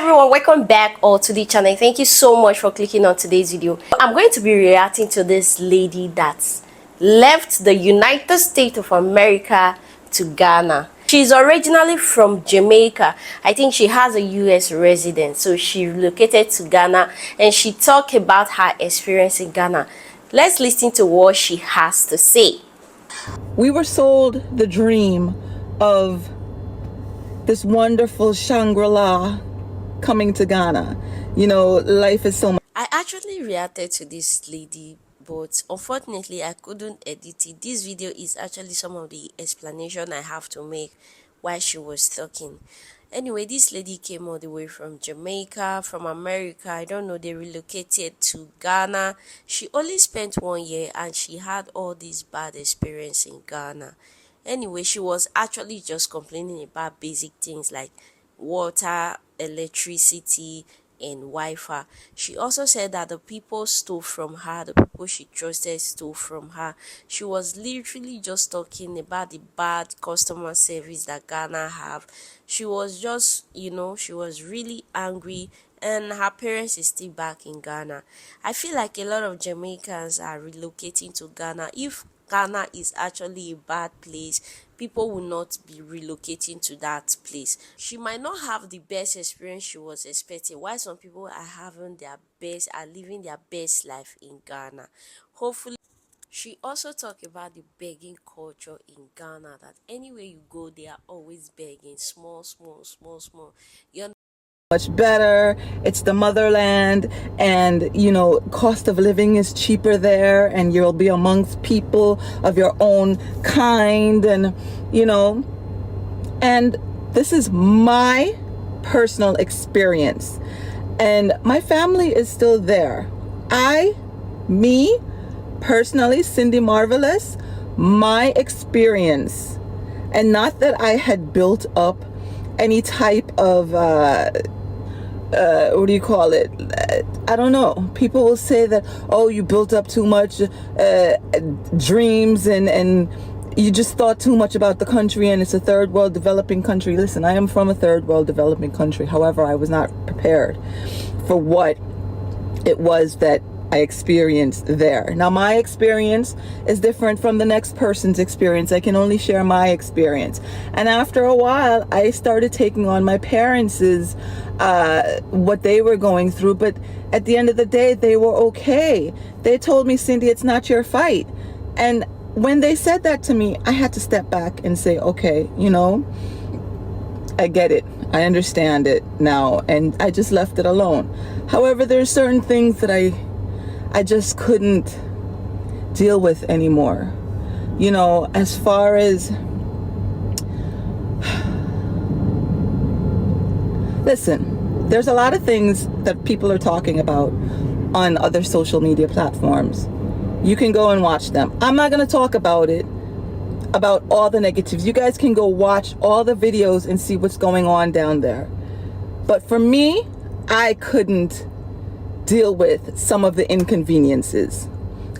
Everyone, welcome back all to the channel. Thank you so much for clicking on today's video. I'm going to be reacting to this lady that left the United States of America to Ghana. She's originally from Jamaica. I think she has a US residence, so she relocated to Ghana and she talked about her experience in Ghana. Let's listen to what she has to say. We were sold the dream of this wonderful Shangri-La coming to Ghana. You know, life is so much. I actually reacted to this lady, but unfortunately I couldn't edit it. This video is actually some of the explanation I have to make while she was talking. Anyway, this lady came all the way from Jamaica, from America. I don't know, they relocated to Ghana. She only spent 1 year and she had all this bad experience in Ghana. Anyway, she was actually just complaining about basic things like water, electricity, and Wi-Fi. She also said that the people stole from her, the people she trusted stole from her. She was literally just talking about the bad customer service that Ghana have. She was just, she was really angry, and her parents is still back in Ghana. I feel like a lot of Jamaicans are relocating to Ghana. If Ghana is actually a bad place, people will not be relocating to that place. She might not have the best experience she was expecting, while some people are living their best life in Ghana. Hopefully, she also talked about the begging culture in Ghana, that anywhere you go, they are always begging, small. You Much better. It's the motherland, and you know, cost of living is cheaper there, and you'll be amongst people of your own kind, and you know, and this is my personal experience, and my family is still there. Me personally, Cindy Marvelous, my experience, and not that I had built up any type of what do you call it? I don't know. People will say that, oh, you built up too much dreams, and you just thought too much about the country, and it's a third world developing country. Listen, I am from a third world developing country. However, I was not prepared for what it was that I experienced there. Now, my experience is different from the next person's experience. I can only share my experience. And after a while, I started taking on my parents' what they were going through. But at the end of the day, they were okay. They told me, Cindy, it's not your fight. And when they said that to me, I had to step back and say, okay, you know, I get it. I understand it now. And I just left it alone. However, there's certain things that I just couldn't deal with anymore. You know, as far as, listen, there's a lot of things that people are talking about on other social media platforms. You can go and watch them. I'm not going to talk about it, about all the negatives. You guys can go watch all the videos and see what's going on down there. But for me, I couldn't deal with some of the inconveniences.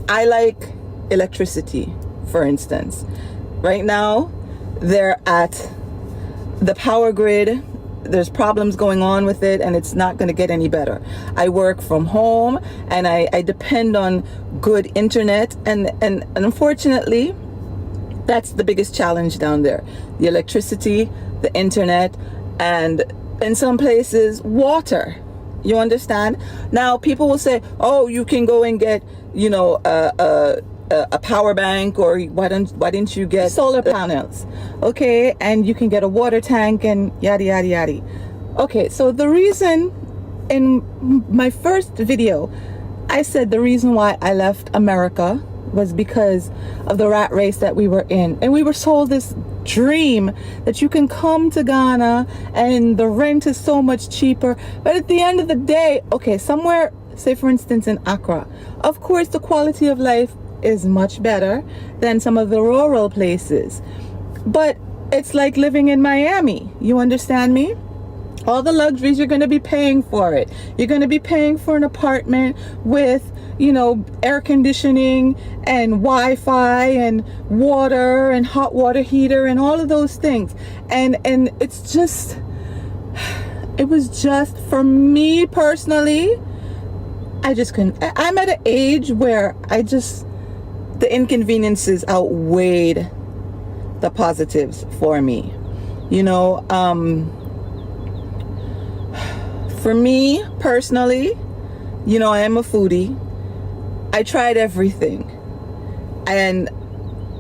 I like electricity, for instance. Right now, they're at the power grid. There's problems going on with it, and it's not going to get any better. I work from home, and I depend on good internet, and unfortunately, that's the biggest challenge down there. The electricity, the internet, and in some places, water. You understand? Now, people will say, oh, you can go and get, you know, a power bank, or why didn't you get solar panels? Okay, and you can get a water tank and yada, yada, yada. Okay, so the reason, in my first video, I said the reason why I left America was because of the rat race that we were in. And we were sold this dream that you can come to Ghana and the rent is so much cheaper. But at the end of the day, okay, somewhere, say for instance in Accra, of course the quality of life is much better than some of the rural places. But it's like living in Miami. You understand me? All the luxuries, you're going to be paying for it. You're going to be paying for an apartment with, you know, air conditioning and Wi-Fi and water and hot water heater and all of those things. And it's just, It was just, for me personally, I just couldn't. I'm at an age where the inconveniences outweighed the positives for me. You know, for me personally, you know, I am a foodie. I tried everything. And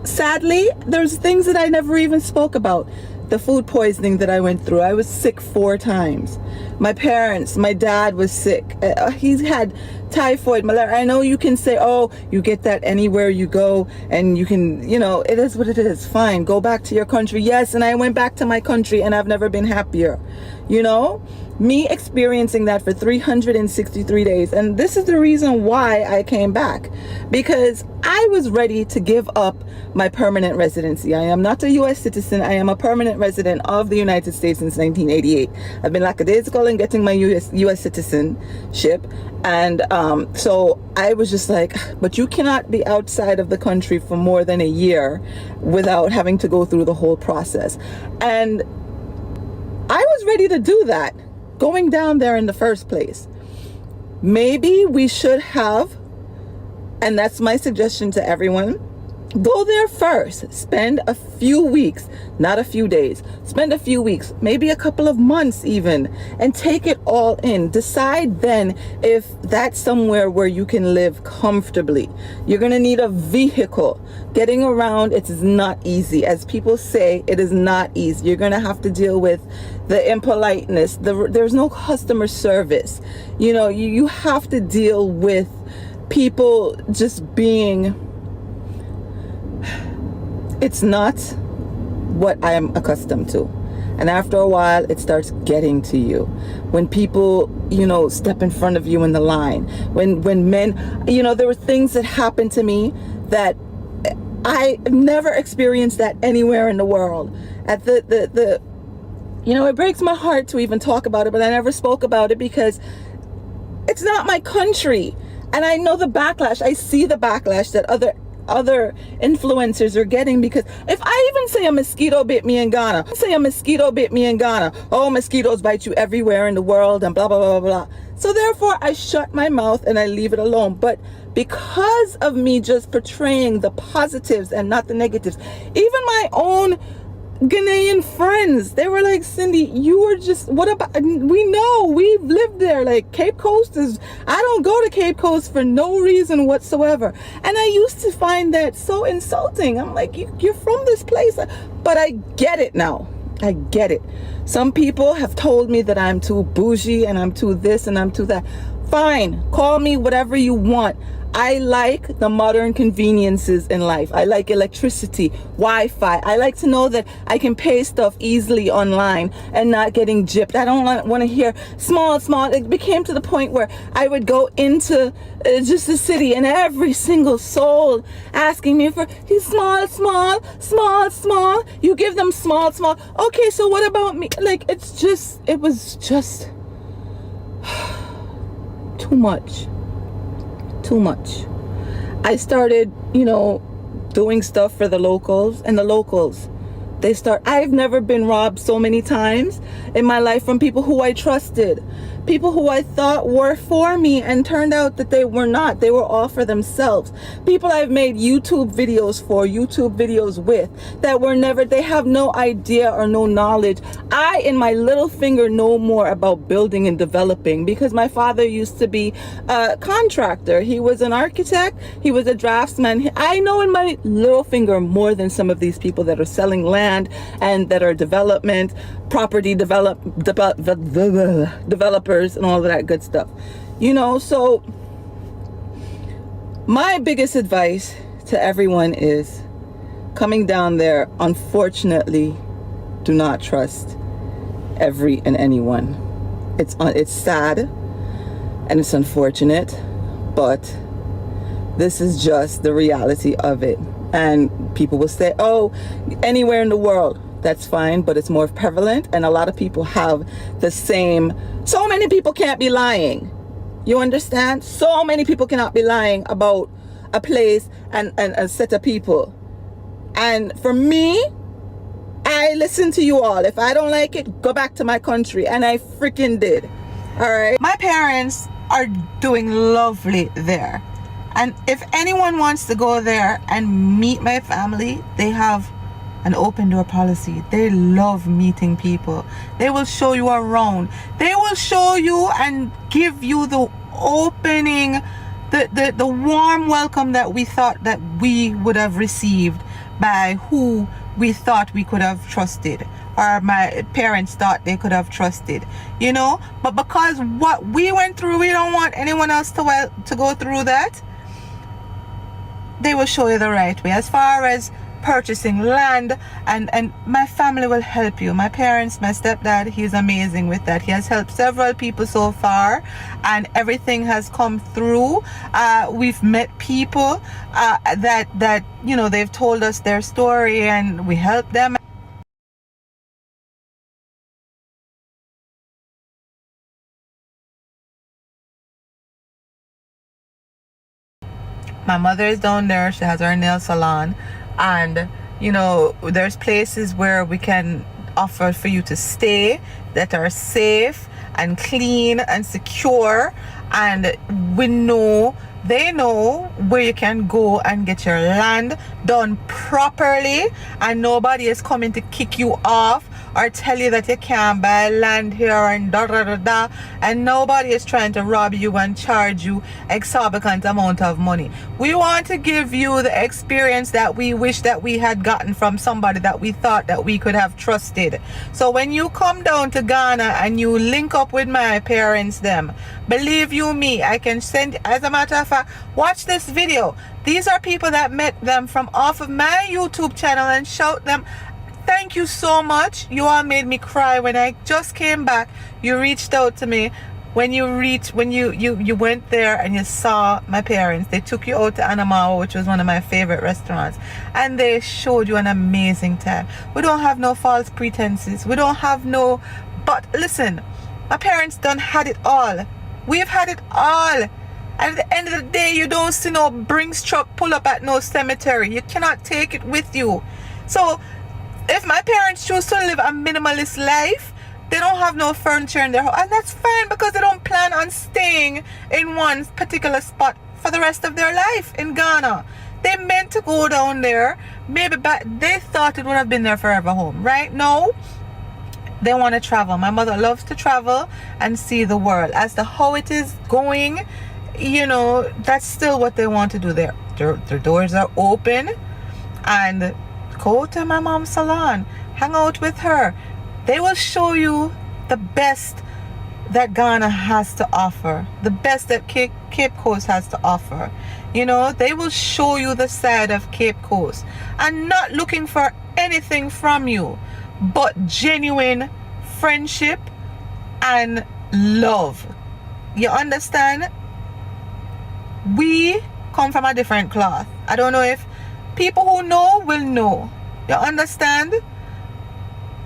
sadly, there's things that I never even spoke about. The food poisoning that I went through. I was sick 4 times. My dad was sick. He's had typhoid, malaria. I know you can say, oh, you get that anywhere you go, and you can, you know, it is what it is. Fine, go back to your country. Yes, and I went back to my country, and I've never been happier. You know, me experiencing that for 363 days. And this is the reason why I came back, because I was ready to give up my permanent residency. I am not a U.S. citizen. I am a permanent resident of the United States since 1988. I've been lackadaisical in getting my U.S. citizenship. And so I was just like, but you cannot be outside of the country for more than a year without having to go through the whole process. And I was ready to do that, going down there in the first place. Maybe we should have, and that's my suggestion to everyone, go there first. Spend a few weeks, not a few days. Spend a few weeks, maybe a couple of months even, and take it all in. Decide then if that's somewhere where you can live comfortably. You're going to need a vehicle. Getting around, it is not easy. As people say, it is not easy. You're going to have to deal with the impoliteness. There's no customer service. You know, you have to deal with people just being... It's not what I am accustomed to. And after a while, it starts getting to you. When people, you know, step in front of you in the line. When men, you know, there were things that happened to me that I never experienced that anywhere in the world. At you know, it breaks my heart to even talk about it, but I never spoke about it because it's not my country. And I know the backlash. I see the backlash that other influencers are getting, because if I even say a mosquito bit me in Ghana, oh, mosquitoes bite you everywhere in the world and blah, blah, blah, blah, blah. So therefore I shut my mouth and I leave it alone. But because of me just portraying the positives and not the negatives, even my own Ghanaian friends, they were like, Cindy, you were just, what about, we know, we've lived there. Like, Cape Coast is, I don't go to Cape Coast for no reason whatsoever. And I used to find that so insulting. I'm like, you're from this place. But I get it now. I get it. Some people have told me that I'm too bougie and I'm too this and I'm too that. Fine, call me whatever you want. I like the modern conveniences in life. I like electricity, Wi-Fi. I like to know that I can pay stuff easily online and not getting gypped. I don't want to hear small. It became to the point where I would go into just the city and every single soul asking me for small. You give them small. Okay, so what about me? Like, it was just too much. I started, you know, doing stuff for the locals, and the locals, I've never been robbed so many times in my life from people who I trusted, people who I thought were for me, and turned out that they were not. They were all for themselves. People I've made YouTube videos with, that were never, they have no idea or no knowledge. I, in my little finger, know more about building and developing, because my father used to be a contractor. He was an architect. He was a draftsman. I know in my little finger more than some of these people that are selling land and that are property developers and all of that good stuff. You know, so my biggest advice to everyone is, coming down there, unfortunately, do not trust every and anyone. It's sad and it's unfortunate, but this is just the reality of it. And people will say, oh, anywhere in the world, that's fine, but it's more prevalent, and a lot of people have the same. So many people can't be lying. You understand? So many people cannot be lying about a place and a set of people. And for me, I listen to you all. If I don't like it, go back to my country. And I freaking did. All right. My parents are doing lovely there. And if anyone wants to go there and meet my family, they have an open door policy. They love meeting people. They will show you around. They will show you and give you the opening, the warm welcome that we thought that we would have received by who we thought we could have trusted, or my parents thought they could have trusted, you know. But because what we went through, we don't want anyone else to go through that. They will show you the right way. As far as purchasing land, and my family will help you. My parents, my stepdad, he's amazing with that. He has helped several people so far, and everything has come through. We've met people that you know, they've told us their story and we help them. My mother is down there. She has her nail salon, and you know, there's places where we can offer for you to stay that are safe and clean and secure, and they know where you can go and get your land done properly, and nobody is coming to kick you off or tell you that you can't buy land here and da da da da, and nobody is trying to rob you and charge you exorbitant amount of money. We want to give you the experience that we wish that we had gotten from somebody that we thought that we could have trusted. So when you come down to Ghana and you link up with my parents, them, believe you me, I can send, as a matter of fact, watch this video. These are people that met them from off of my YouTube channel, and shout them, thank you so much. You all made me cry when I just came back. You reached out to me when you went there and you saw my parents. They took you out to Anamawa, which was one of my favorite restaurants, and they showed you an amazing time. We don't have no false pretenses. We don't have no, but listen, my parents done had it all. We've had it all. And at the end of the day, you don't see no Brinks truck pull up at no cemetery. You cannot take it with you. So if my parents choose to live a minimalist life, they don't have no furniture in their house, and that's fine, because they don't plan on staying in one particular spot for the rest of their life in Ghana. They meant to go down there, maybe back, they thought it would have been their forever home. Right now, they want to travel. My mother loves to travel and see the world. As to how it is going, you know, that's still what they want to do. Their doors are open, and go to my mom's salon, hang out with her. They will show you the best that Ghana has to offer, the best that Cape Coast has to offer. You know, they will show you the side of Cape Coast, and not looking for anything from you but genuine friendship and love. You understand? We come from a different cloth. I don't know if people who know will know. You understand?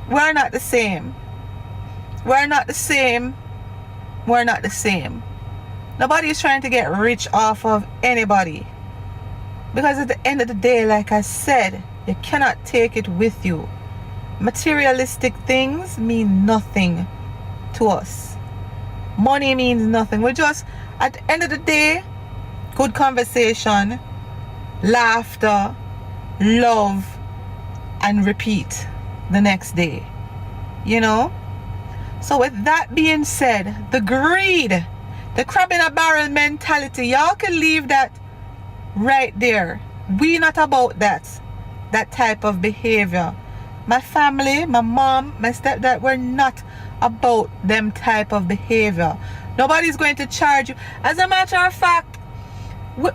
We're not the same. We're not the same. We're not the same. Nobody is trying to get rich off of anybody, because at the end of the day, like I said, you cannot take it with you. Materialistic things mean nothing to us. Money means nothing. We're just, at the end of the day, good conversation, laughter, love, and repeat the next day. You know? So with that being said, the greed, the crab in a barrel mentality, y'all can leave that right there. We not about that type of behavior. My family, my mom, my stepdad, we're not about them type of behavior. Nobody's going to charge you. As a matter of fact, my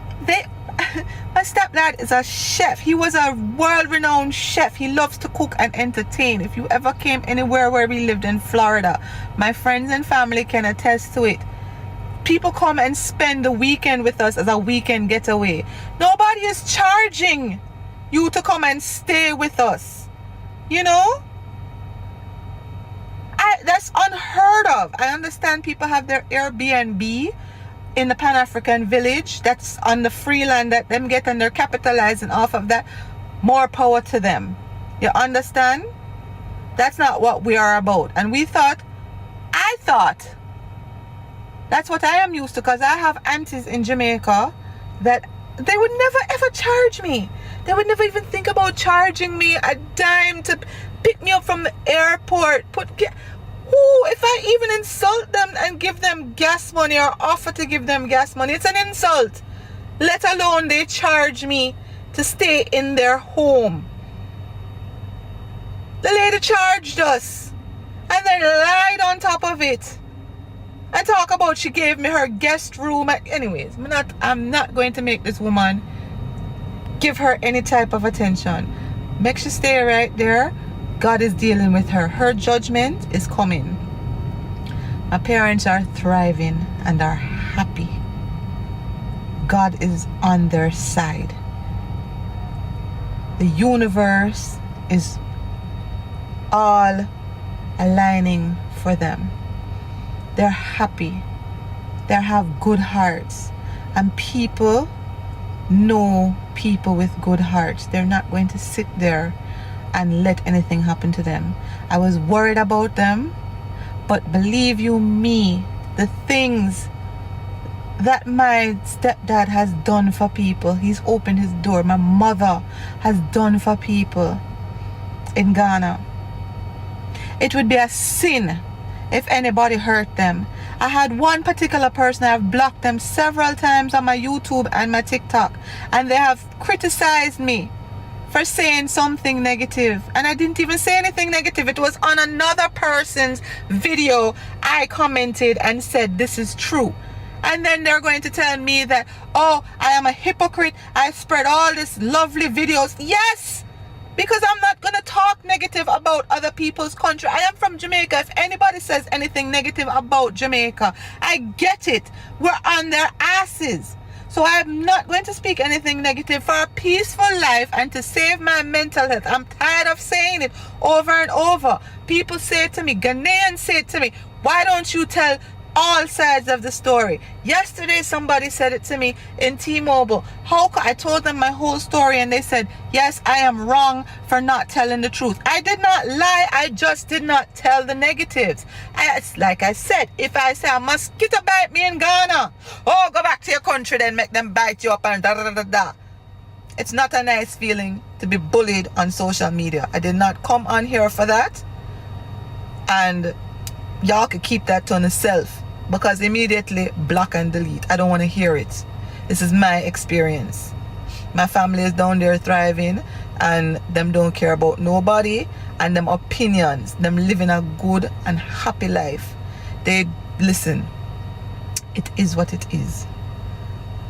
stepdad is a chef. He was a world-renowned chef. He loves to cook and entertain. If you ever came anywhere where we lived in Florida, my friends and family can attest to it. People come and spend the weekend with us as a weekend getaway. Nobody is charging you to come and stay with us. You know? That's unheard of. I understand people have their Airbnb in the Pan-African village. That's on the free land that them get, and they're capitalizing off of that. More power to them. You understand? That's not what we are about. And I thought, that's what I am used to, because I have aunties in Jamaica that they would never ever charge me. They would never even think about charging me a dime to pick me up from the airport. If I even insult them and give them gas money or offer to give them gas money, it's an insult. Let alone they charge me to stay in their home. The lady charged us and then lied on top of it and talk about she gave me her guest room. Anyways, I'm not going to make this woman give her any type of attention. Make she stay right there. God is dealing with her. Her judgment is coming. My parents are thriving and are happy. God is on their side. The universe is all aligning for them. They're happy. They have good hearts. And people know people with good hearts. They're not going to sit there and let anything happen to them. I was worried about them, but believe you me, the things that my stepdad has done for people, he's opened his door, my mother has done for people in Ghana. It would be a sin if anybody hurt them. I had one particular person, I've blocked them several times on my YouTube and my TikTok, and they have criticized me for saying something negative, and I didn't even say anything negative. It was on another person's video. I commented and said this is true, and then they're going to tell me that, oh, I am a hypocrite, I spread all these lovely videos. Yes, because I'm not going to talk negative about other people's country. I am from Jamaica. If anybody says anything negative about Jamaica, I get it. We're on their asses. So I'm not going to speak anything negative for a peaceful life and to save my mental health. I'm tired of saying it over and over. People say to me, Ghanaians say to me, why don't you tell all sides of the story? Yesterday somebody said it to me in T-Mobile. I told them my whole story, and they said, yes, I am wrong for not telling the truth. I did not lie, I just did not tell the negatives. Like I said, if I say a mosquito bite me in Ghana, oh, go back to your country then, make them bite you up and da da da da. It's not a nice feeling to be bullied on social media. I did not come on here for that, and y'all could keep that to yourself, because immediately block and delete. I don't want to hear it. This is my experience. My family is down there thriving, and them don't care about nobody and them opinions. Them living a good and happy life. They listen. It is what it is.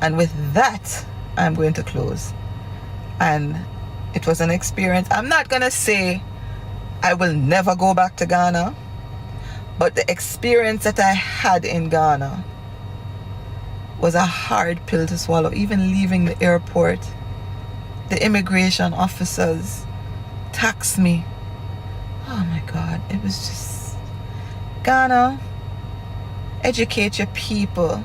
And with that, I'm going to close. And it was an experience. I'm not gonna say I will never go back to Ghana, but the experience that I had in Ghana was a hard pill to swallow. Even leaving the airport, the immigration officers taxed me. Oh my God, it was just... Ghana, educate your people,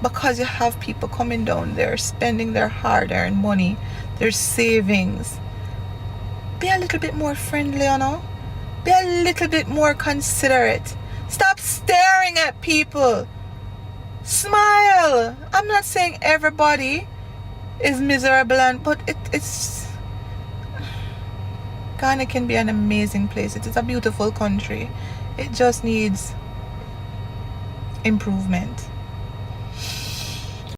because you have people coming down there spending their hard-earned money, their savings. Be a little bit more friendly, you know? Be a little bit more considerate. Stop staring at people. Smile. I'm not saying everybody is miserable, but it's... Ghana can be an amazing place. It is a beautiful country. It just needs improvement.